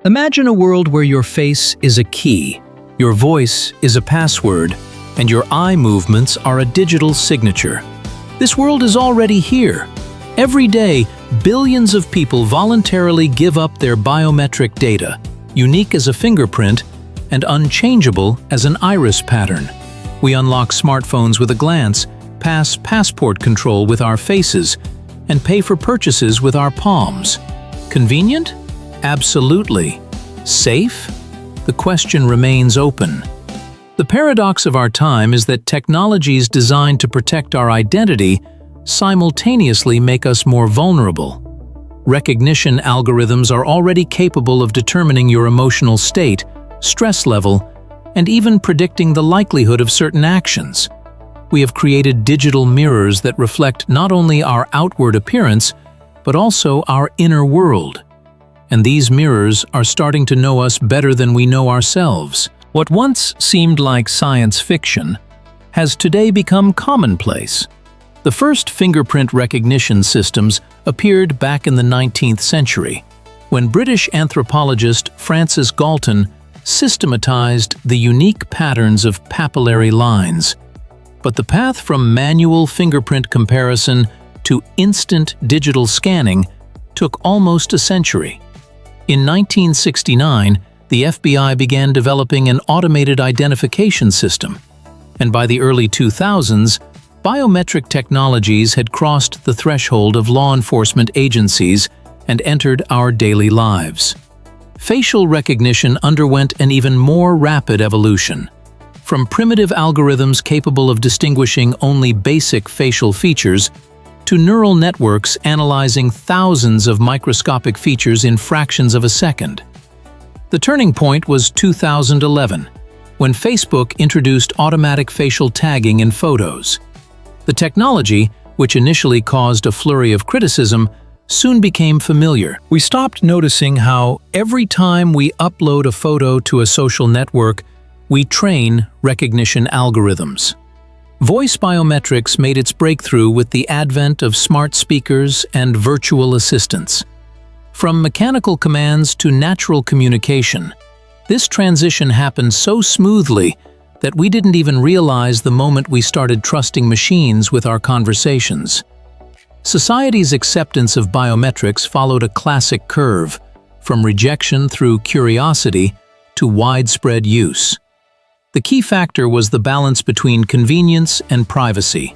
Imagine a world where your face is a key, your voice is a password, and your eye movements are a digital signature. This world is already here. Every day, billions of people voluntarily give up their biometric data, unique as a fingerprint and unchangeable as an iris pattern. We unlock smartphones with a glance, pass passport control with our faces, and pay for purchases with our palms. Convenient? Absolutely. Safe? The question remains open. The paradox of our time is that technologies designed to protect our identity simultaneously make us more vulnerable. Recognition algorithms are already capable of determining your emotional state, stress level, and even predicting the likelihood of certain actions. We have created digital mirrors that reflect not only our outward appearance, but also our inner world. And these mirrors are starting to know us better than we know ourselves. What once seemed like science fiction has today become commonplace. The first fingerprint recognition systems appeared back in the 19th century, when British anthropologist Francis Galton systematized the unique patterns of papillary lines. But the path from manual fingerprint comparison to instant digital scanning took almost a century. In 1969, the FBI began developing an automated identification system, and by the early 2000s, biometric technologies had crossed the threshold of law enforcement agencies and entered our daily lives. Facial recognition underwent an even more rapid evolution. From primitive algorithms capable of distinguishing only basic facial features, to neural networks analyzing thousands of microscopic features in fractions of a second. The turning point was 2011, when Facebook introduced automatic facial tagging in photos. The technology, which initially caused a flurry of criticism, soon became familiar. We stopped noticing how every time we upload a photo to a social network, we train recognition algorithms. Voice biometrics made its breakthrough with the advent of smart speakers and virtual assistants. From mechanical commands to natural communication, this transition happened so smoothly that we didn't even realize the moment we started trusting machines with our conversations. Society's acceptance of biometrics followed a classic curve, from rejection through curiosity to widespread use. The key factor was the balance between convenience and privacy,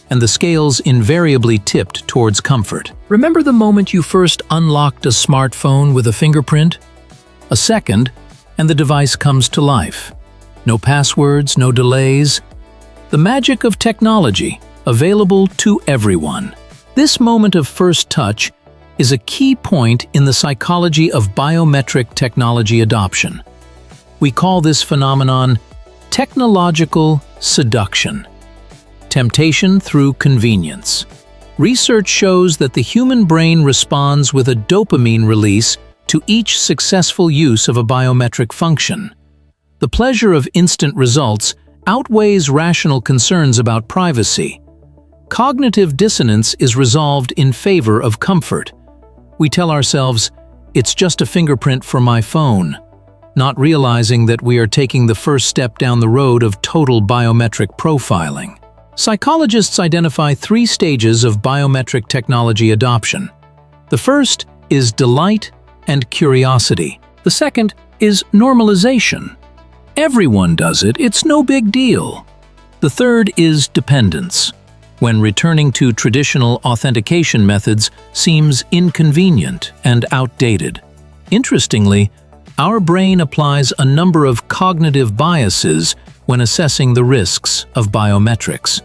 and the scales invariably tipped towards comfort. Remember the moment you first unlocked a smartphone with a fingerprint? A second, and the device comes to life. No passwords, no delays. The magic of technology, available to everyone. This moment of first touch is a key point in the psychology of biometric technology adoption. We call this phenomenon technological seduction. Temptation through convenience. Research shows that the human brain responds with a dopamine release to each successful use of a biometric function. The pleasure of instant results outweighs rational concerns about privacy. Cognitive dissonance is resolved in favor of comfort. We tell ourselves, "It's just a fingerprint for my phone," not realizing that we are taking the first step down the road of total biometric profiling. Psychologists identify 3 stages of biometric technology adoption. The first is delight and curiosity. The second is normalization. Everyone does it, it's no big deal. The third is dependence, when returning to traditional authentication methods seems inconvenient and outdated. Interestingly, our brain applies a number of cognitive biases when assessing the risks of biometrics.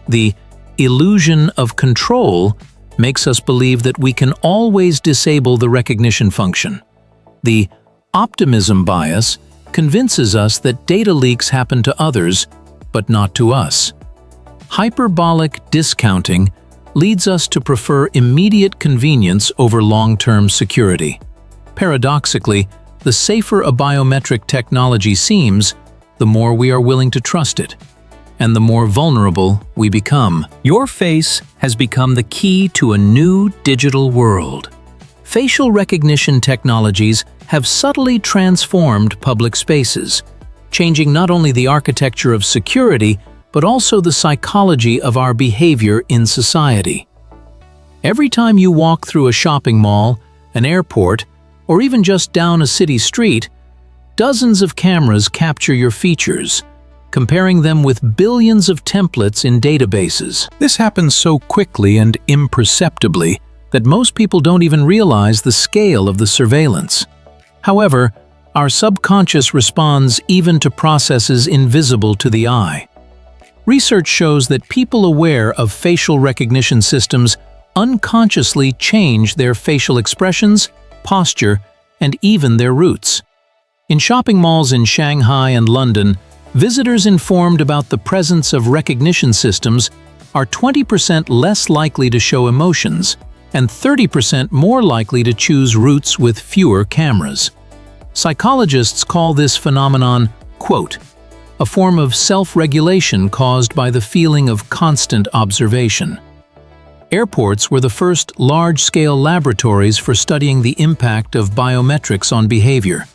The illusion of control makes us believe that we can always disable the recognition function. The optimism bias convinces us that data leaks happen to others, but not to us. Hyperbolic discounting leads us to prefer immediate convenience over long-term security. Paradoxically, the safer a biometric technology seems, the more we are willing to trust it, and the more vulnerable we become. Your face has become the key to a new digital world. facial recognition technologies have subtly transformed public spaces, changing not only the architecture of security, but also the psychology of our behavior in society. Every time you walk through a shopping mall, an airport, or even just down a city street, dozens of cameras capture your features, comparing them with billions of templates in databases. This happens so quickly and imperceptibly that most people don't even realize the scale of the surveillance. However, our subconscious responds even to processes invisible to the eye. Research shows that people aware of facial recognition systems unconsciously change their facial expressions, posture, and even their routes. In shopping malls in Shanghai and London, visitors informed about the presence of recognition systems are 20% less likely to show emotions and 30% more likely to choose routes with fewer cameras. Psychologists call this phenomenon, quote, a form of self-regulation caused by the feeling of constant observation. Airports were the first large-scale laboratories for studying the impact of biometrics on behavior.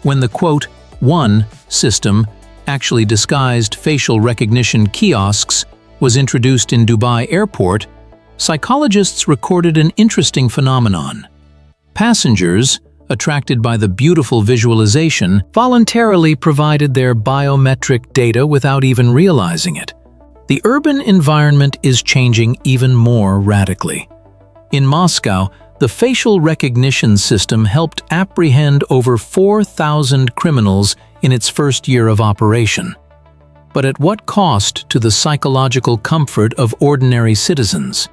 When the, quote, one system, actually disguised facial recognition kiosks, was introduced in Dubai Airport, psychologists recorded an interesting phenomenon. Passengers, attracted by the beautiful visualization, voluntarily provided their biometric data without even realizing it. The urban environment is changing even more radically. In Moscow, the facial recognition system helped apprehend over 4,000 criminals in its first year of operation. But at what cost to the psychological comfort of ordinary citizens?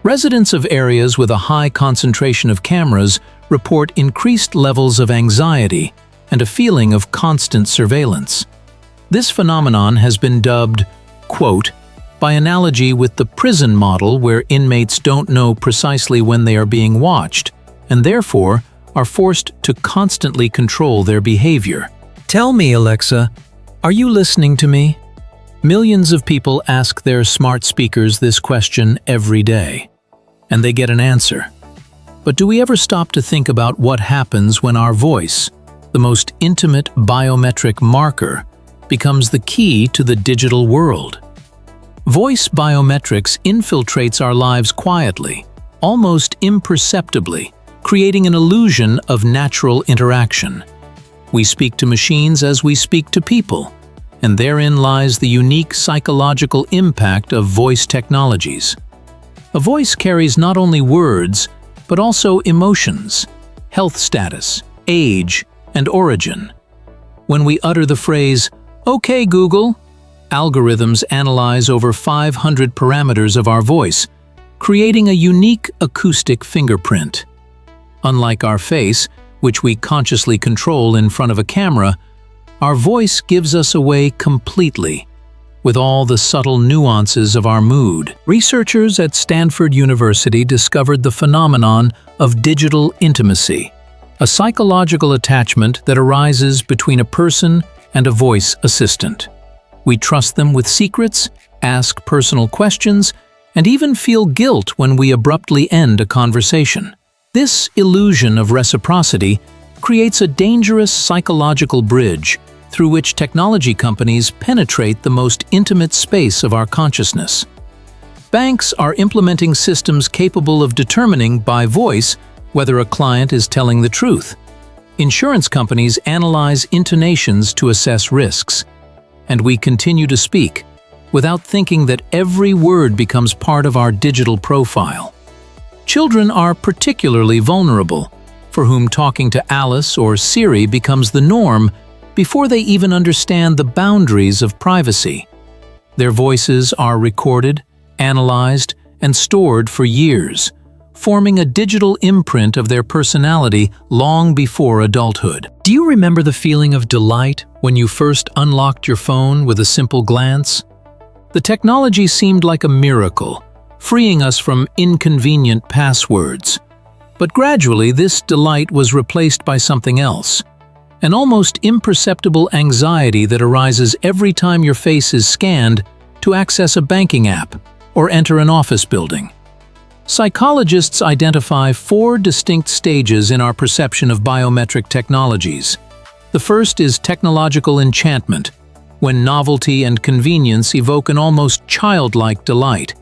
Residents of areas with a high concentration of cameras report increased levels of anxiety and a feeling of constant surveillance. This phenomenon has been dubbed, quote, by analogy with the prison model where inmates don't know precisely when they are being watched, and therefore are forced to constantly control their behavior. Tell me, Alexa, are you listening to me? Millions of people ask their smart speakers this question every day, and they get an answer. But do we ever stop to think about what happens when our voice, the most intimate biometric marker, becomes the key to the digital world? Voice biometrics infiltrates our lives quietly, almost imperceptibly, creating an illusion of natural interaction. We speak to machines as we speak to people, and therein lies the unique psychological impact of voice technologies. A voice carries not only words, but also emotions, health status, age, and origin. When we utter the phrase, "Okay, Google," algorithms analyze over 500 parameters of our voice, creating a unique acoustic fingerprint. Unlike our face, which we consciously control in front of a camera, our voice gives us away completely, with all the subtle nuances of our mood. Researchers at Stanford University discovered the phenomenon of digital intimacy, a psychological attachment that arises between a person and a voice assistant. We trust them with secrets, ask personal questions, and even feel guilt when we abruptly end a conversation. This illusion of reciprocity creates a dangerous psychological bridge through which technology companies penetrate the most intimate space of our consciousness. Banks are implementing systems capable of determining by voice whether a client is telling the truth. Insurance companies analyze intonations to assess risks. And we continue to speak, without thinking that every word becomes part of our digital profile. Children are particularly vulnerable, for whom talking to Alice or Siri becomes the norm before they even understand the boundaries of privacy. Their voices are recorded, analyzed, and stored for years, forming a digital imprint of their personality long before adulthood. Do you remember the feeling of delight when you first unlocked your phone with a simple glance? The technology seemed like a miracle, freeing us from inconvenient passwords. But gradually, this delight was replaced by something else, an almost imperceptible anxiety that arises every time your face is scanned to access a banking app or enter an office building. Psychologists identify 4 distinct stages in our perception of biometric technologies. The first is technological enchantment, when novelty and convenience evoke an almost childlike delight.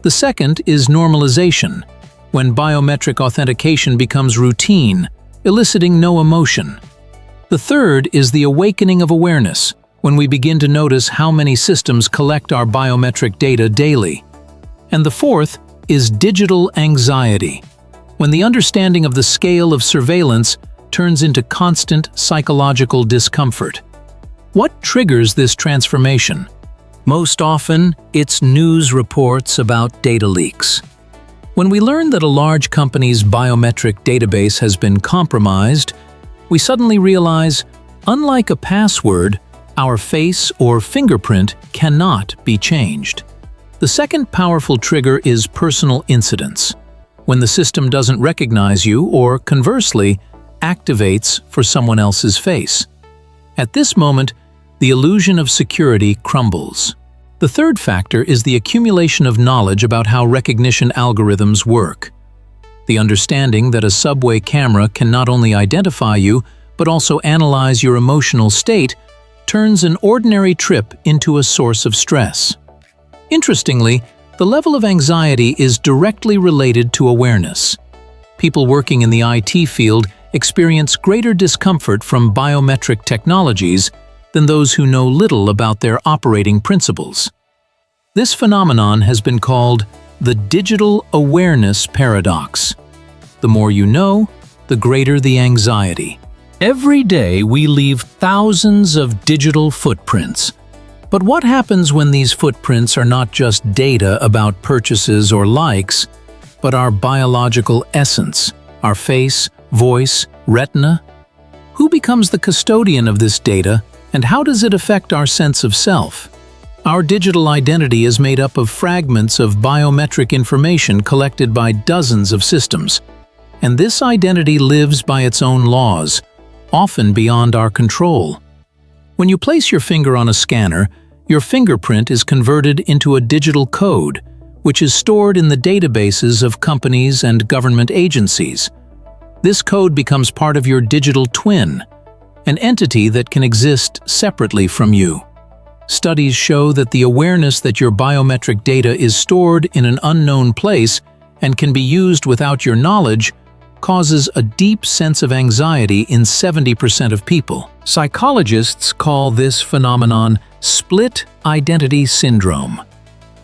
The second is normalization, when biometric authentication becomes routine, eliciting no emotion. The third is the awakening of awareness, when we begin to notice how many systems collect our biometric data daily. And the fourth is digital anxiety, when the understanding of the scale of surveillance turns into constant psychological discomfort. What triggers this transformation? Most often, it's news reports about data leaks. When we learn that a large company's biometric database has been compromised, we suddenly realize, unlike a password, our face or fingerprint cannot be changed. The second powerful trigger is personal incidents, when the system doesn't recognize you or, conversely, activates for someone else's face. At this moment, the illusion of security crumbles. The third factor is the accumulation of knowledge about how recognition algorithms work. The understanding that a subway camera can not only identify you, but also analyze your emotional state, turns an ordinary trip into a source of stress. Interestingly, the level of anxiety is directly related to awareness. People working in the IT field experience greater discomfort from biometric technologies than those who know little about their operating principles. This phenomenon has been called the digital awareness paradox. The more you know, the greater the anxiety. Every day we leave thousands of digital footprints. But what happens when these footprints are not just data about purchases or likes, but our biological essence, our face, voice, retina? Who becomes the custodian of this data, and how does it affect our sense of self? Our digital identity is made up of fragments of biometric information collected by dozens of systems, and this identity lives by its own laws, often beyond our control. When you place your finger on a scanner, your fingerprint is converted into a digital code, which is stored in the databases of companies and government agencies. This code becomes part of your digital twin, an entity that can exist separately from you. Studies show that the awareness that your biometric data is stored in an unknown place and can be used without your knowledge causes a deep sense of anxiety in 70% of people. Psychologists call this phenomenon split identity syndrome,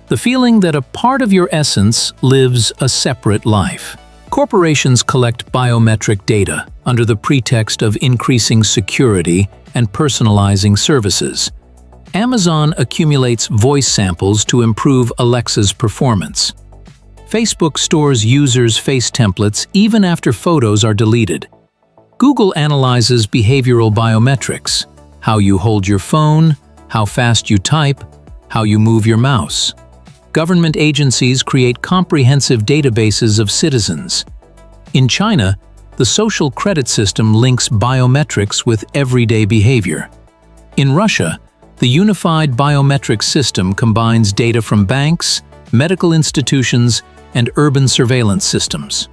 the feeling that a part of your essence lives a separate life. Corporations collect biometric data under the pretext of increasing security and personalizing services. Amazon accumulates voice samples to improve Alexa's performance. Facebook stores users' face templates even after photos are deleted. Google analyzes behavioral biometrics, how you hold your phone, how fast you type, how you move your mouse. Government agencies create comprehensive databases of citizens. In China, the social credit system links biometrics with everyday behavior. In Russia, the unified biometric system combines data from banks, medical institutions, and urban surveillance systems.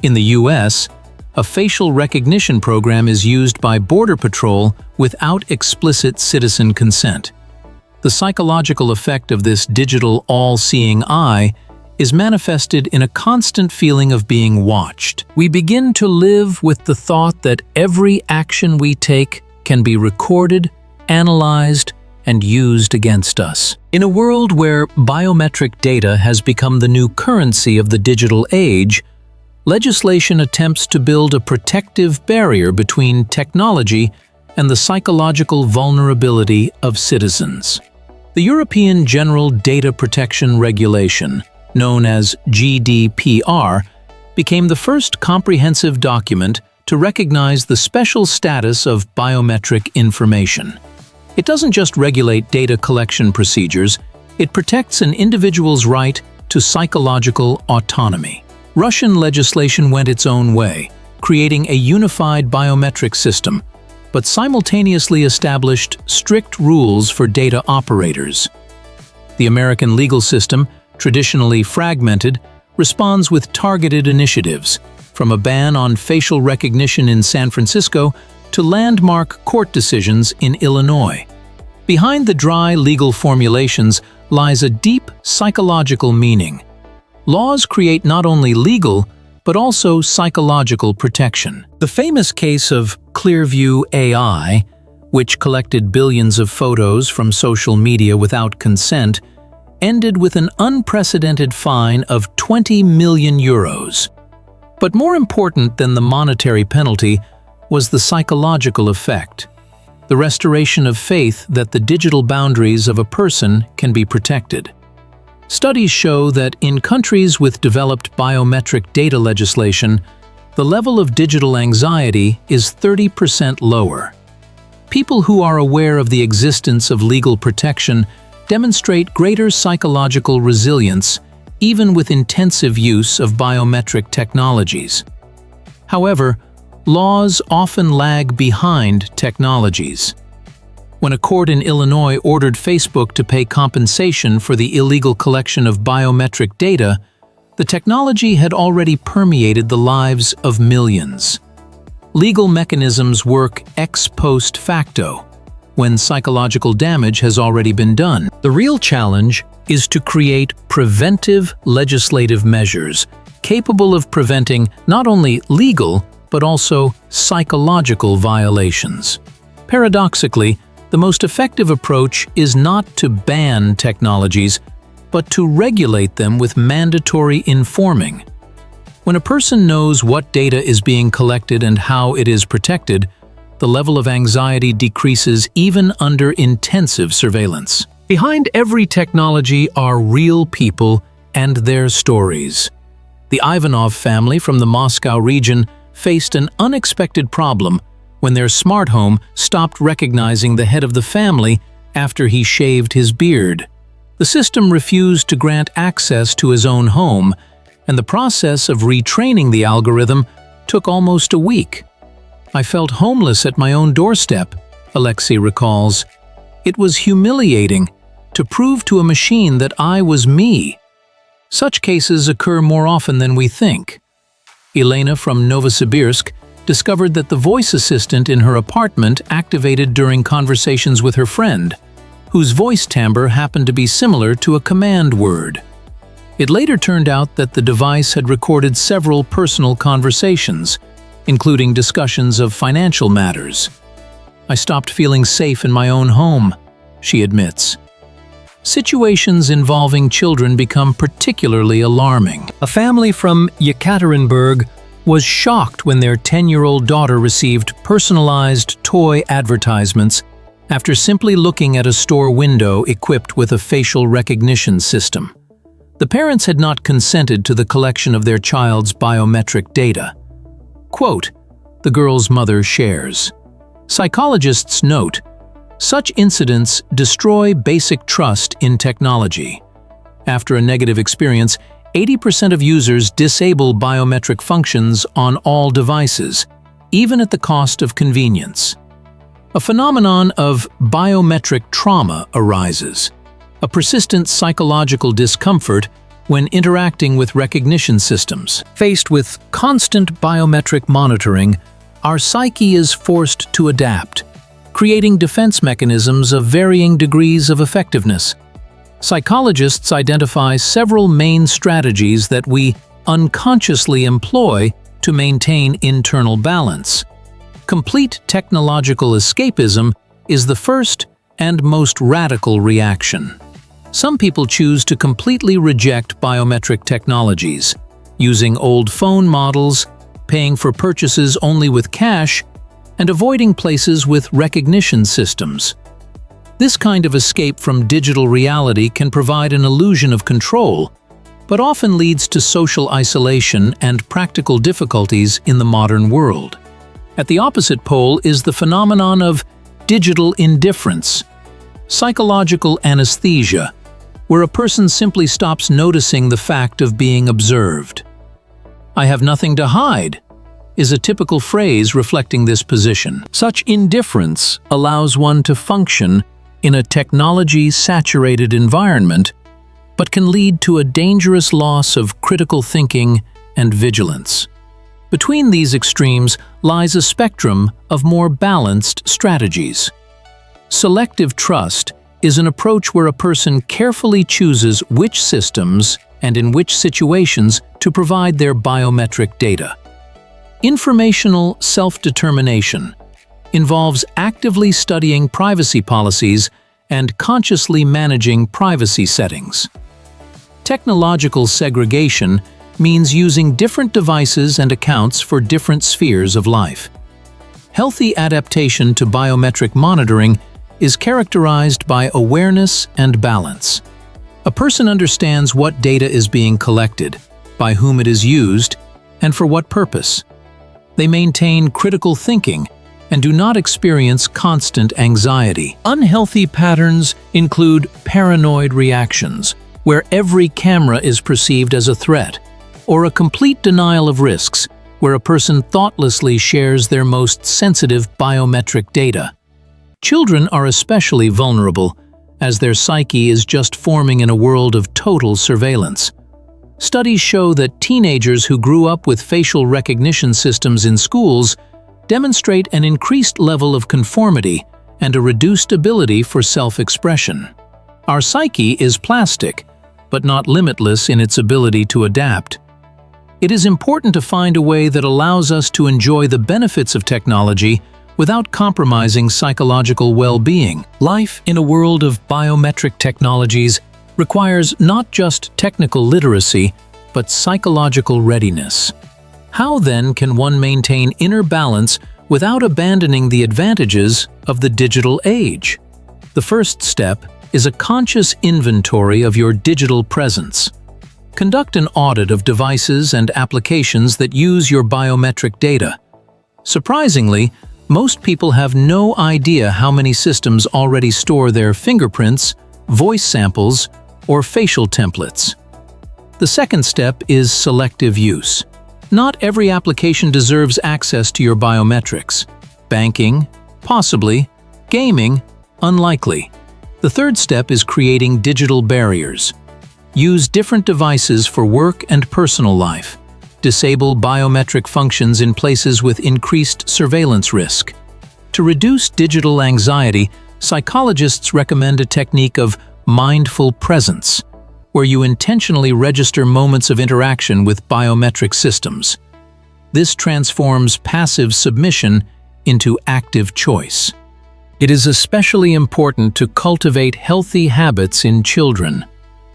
In the US, a facial recognition program is used by Border Patrol without explicit citizen consent. The psychological effect of this digital all-seeing eye is manifested in a constant feeling of being watched. We begin to live with the thought that every action we take can be recorded, analyzed, and used against us. In a world where biometric data has become the new currency of the digital age, legislation attempts to build a protective barrier between technology and the psychological vulnerability of citizens. The European General Data Protection Regulation, known as GDPR, became the first comprehensive document to recognize the special status of biometric information. It doesn't just regulate data collection procedures, it protects an individual's right to psychological autonomy. Russian legislation went its own way, creating a unified biometric system, but simultaneously established strict rules for data operators. The American legal system, traditionally fragmented, responds with targeted initiatives, from a ban on facial recognition in San Francisco to landmark court decisions in Illinois. Behind the dry legal formulations lies a deep psychological meaning. Laws create not only legal, but also psychological protection. The famous case of Clearview AI, which collected billions of photos from social media without consent, ended with an unprecedented fine of 20 million euros. But more important than the monetary penalty was the psychological effect, the restoration of faith that the digital boundaries of a person can be protected. Studies show that in countries with developed biometric data legislation, the level of digital anxiety is 30% lower. People who are aware of the existence of legal protection demonstrate greater psychological resilience even with intensive use of biometric technologies. However, laws often lag behind technologies. When a court in Illinois ordered Facebook to pay compensation for the illegal collection of biometric data, the technology had already permeated the lives of millions. Legal mechanisms work ex post facto, when psychological damage has already been done. The real challenge is to create preventive legislative measures capable of preventing not only legal but also psychological violations. Paradoxically, the most effective approach is not to ban technologies, but to regulate them with mandatory informing. When a person knows what data is being collected and how it is protected, the level of anxiety decreases even under intensive surveillance. Behind every technology are real people and their stories. The Ivanov family from the Moscow region faced an unexpected problem when their smart home stopped recognizing the head of the family after he shaved his beard. The system refused to grant access to his own home, and the process of retraining the algorithm took almost a week. I felt homeless at my own doorstep, Alexei recalls. It was humiliating to prove to a machine that I was me. Such cases occur more often than we think. Elena from Novosibirsk discovered that the voice assistant in her apartment activated during conversations with her friend, whose voice timbre happened to be similar to a command word. It later turned out that the device had recorded several personal conversations, including discussions of financial matters. I stopped feeling safe in my own home, she admits. Situations involving children become particularly alarming. A family from Yekaterinburg was shocked when their 10-year-old daughter received personalized toy advertisements after simply looking at a store window equipped with a facial recognition system. The parents had not consented to the collection of their child's biometric data. Quote, the girl's mother shares. Psychologists note, such incidents destroy basic trust in technology. After a negative experience, 80% of users disable biometric functions on all devices, even at the cost of convenience. A phenomenon of biometric trauma arises, a persistent psychological discomfort when interacting with recognition systems. Faced with constant biometric monitoring, our psyche is forced to adapt, creating defense mechanisms of varying degrees of effectiveness. Psychologists identify several main strategies that we unconsciously employ to maintain internal balance. Complete technological escapism is the first and most radical reaction. Some people choose to completely reject biometric technologies, using old phone models, paying for purchases only with cash, and avoiding places with recognition systems. This kind of escape from digital reality can provide an illusion of control, but often leads to social isolation and practical difficulties in the modern world. At the opposite pole is the phenomenon of digital indifference, psychological anesthesia, where a person simply stops noticing the fact of being observed. "I have nothing to hide," is a typical phrase reflecting this position. Such indifference allows one to function in a technology-saturated environment, but can lead to a dangerous loss of critical thinking and vigilance. Between these extremes lies a spectrum of more balanced strategies. Selective trust is an approach where a person carefully chooses which systems and in which situations to provide their biometric data. Informational self-determination involves actively studying privacy policies and consciously managing privacy settings. Technological segregation means using different devices and accounts for different spheres of life. Healthy adaptation to biometric monitoring is characterized by awareness and balance. A person understands what data is being collected, by whom it is used, and for what purpose. They maintain critical thinking and do not experience constant anxiety. Unhealthy patterns include paranoid reactions, where every camera is perceived as a threat, or a complete denial of risks, where a person thoughtlessly shares their most sensitive biometric data. Children are especially vulnerable, as their psyche is just forming in a world of total surveillance. Studies show that teenagers who grew up with facial recognition systems in schools demonstrate an increased level of conformity and a reduced ability for self-expression. Our psyche is plastic, but not limitless in its ability to adapt. It is important to find a way that allows us to enjoy the benefits of technology without compromising psychological well-being. Life in a world of biometric technologies requires not just technical literacy, but psychological readiness. How then can one maintain inner balance without abandoning the advantages of the digital age? The first step is a conscious inventory of your digital presence. Conduct an audit of devices and applications that use your biometric data. Surprisingly, most people have no idea how many systems already store their fingerprints, voice samples, or facial templates. The second step is selective use. Not every application deserves access to your biometrics. Banking, possibly. Gaming, unlikely. The third step is creating digital barriers. Use different devices for work and personal life. Disable biometric functions in places with increased surveillance risk. To reduce digital anxiety, psychologists recommend a technique of mindful presence, where you intentionally register moments of interaction with biometric systems. This transforms passive submission into active choice. It is especially important to cultivate healthy habits in children.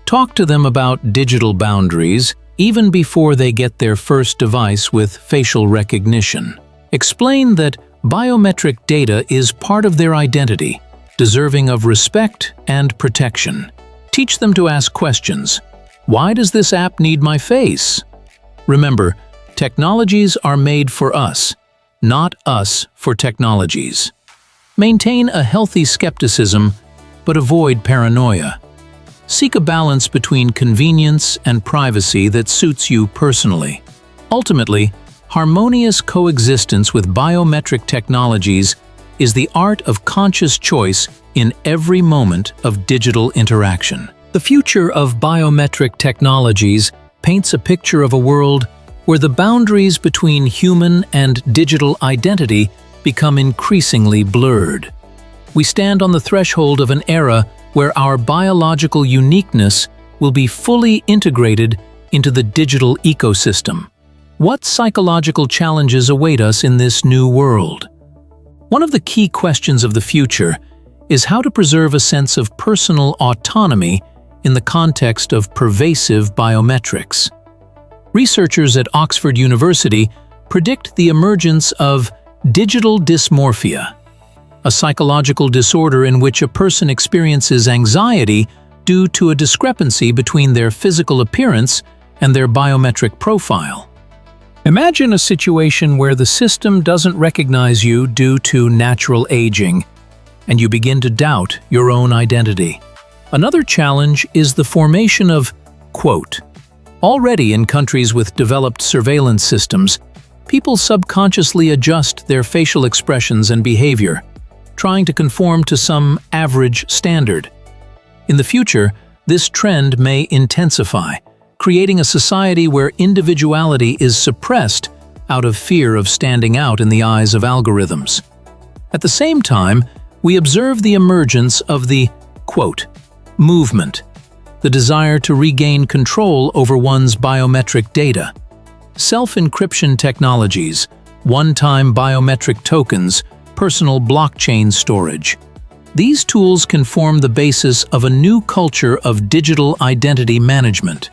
Talk to them about digital boundaries even before they get their first device with facial recognition. Explain that biometric data is part of their identity, deserving of respect and protection. Teach them to ask questions. Why does this app need my face? Remember, technologies are made for us, not us for technologies. Maintain a healthy skepticism, but avoid paranoia. Seek a balance between convenience and privacy that suits you personally. Ultimately, harmonious coexistence with biometric technologies is the art of conscious choice in every moment of digital interaction. The future of biometric technologies paints a picture of a world where the boundaries between human and digital identity become increasingly blurred. We stand on the threshold of an era where our biological uniqueness will be fully integrated into the digital ecosystem. What psychological challenges await us in this new world? One of the key questions of the future is how to preserve a sense of personal autonomy in the context of pervasive biometrics. Researchers at Oxford University predict the emergence of digital dysmorphia, a psychological disorder in which a person experiences anxiety due to a discrepancy between their physical appearance and their biometric profile. Imagine a situation where the system doesn't recognize you due to natural aging, and you begin to doubt your own identity. Another challenge is the formation of, quote, already in countries with developed surveillance systems, people subconsciously adjust their facial expressions and behavior, trying to conform to some average standard. In the future, This trend may intensify, creating a society where individuality is suppressed out of fear of standing out in the eyes of algorithms. At the same time, we observe the emergence of the, quote, movement, the desire to regain control over one's biometric data. Self-encryption technologies, one-time biometric tokens, personal blockchain storage. These tools can form the basis of a new culture of digital identity management.